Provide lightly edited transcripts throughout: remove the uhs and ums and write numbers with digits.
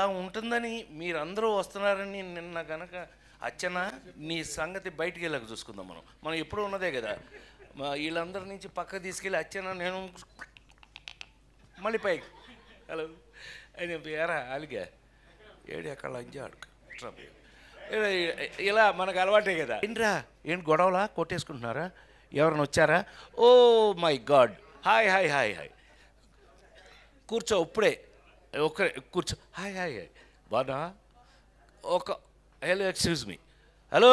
అలా ఉంటుందని మీరందరూ వస్తున్నారని నిన్న కనుక అచ్చన నీ సంగతి బయటికి వెళ్ళక చూసుకుందాం. మనం ఎప్పుడూ ఉన్నదే కదా. వీళ్ళందరి నుంచి పక్క తీసుకెళ్ళి అచ్చన నేను మళ్ళీ పైకి హలో అని ఎరా అలిగా ఏడు ఎక్కడ లంజా అడుగు ఇలా మనకు అలవాటే కదా. ఏంటి గొడవలా కొట్టేసుకుంటున్నారా? ఎవరైనా వచ్చారా? Oh my God, hi hi hi hi, కూర్చో ఇప్పుడే ఒక్కరే కూర్చో, హాయ్ హాయ్ హాయ్ బాగా ఒక hello excuse me, hello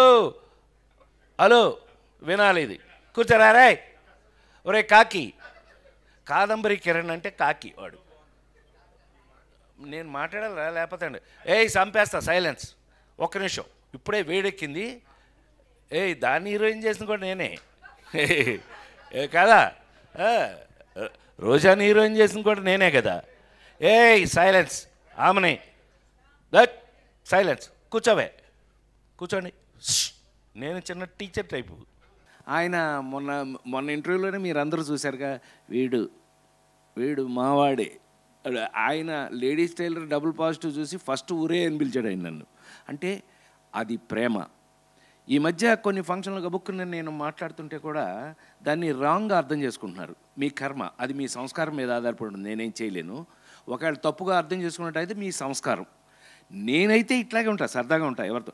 hello వినాలి ఇది, కూర్చోరా రాయ్. ఒరే కాకి, కాదంబరి కిరణ్ అంటే కాకి వాడు. నేను మాట్లాడాలా లేకపోతే అండి ఏయ్ చంపేస్తా, సైలెన్స్ ఒక్క నిమిషం, ఇప్పుడే వేడెక్కింది. ఏయ్ దాన్ని హీరోయిన్ చేసిన కూడా నేనే కదా, రోజాని హీరోయిన్ చేసిన కూడా నేనే కదా. ఏయ్ సైలెన్స్, ఆమెనే దట్ సైలెన్స్, కూర్చోవే కూర్చోండి. నేను చిన్న టీచర్ టైపు. ఆయన మొన్న ఇంటర్వ్యూలోనే మీరు అందరూ చూశారుగా, వీడు మావాడే. ఆయన లేడీస్ టైలర్ డబుల్ పాజిటివ్ చూసి ఫస్ట్ ఊరే అని పిలిచాడు ఆయన నన్ను. అంటే అది ప్రేమ. ఈ మధ్య కొన్ని ఫంక్షన్లు గబుక్కుని నేను మాట్లాడుతుంటే కూడా దాన్ని రాంగ్గా అర్థం చేసుకుంటున్నారు. మీ కర్మ, అది మీ సంస్కారం మీద ఆధారపడి ఉంటుంది, నేనేం చేయలేను. ఒకవేళ తప్పుగా అర్థం చేసుకున్నట్టయితే మీ సంస్కారం. నేనైతే ఇట్లాగే ఉంటా, సరదాగా ఉంటా ఎవరితో.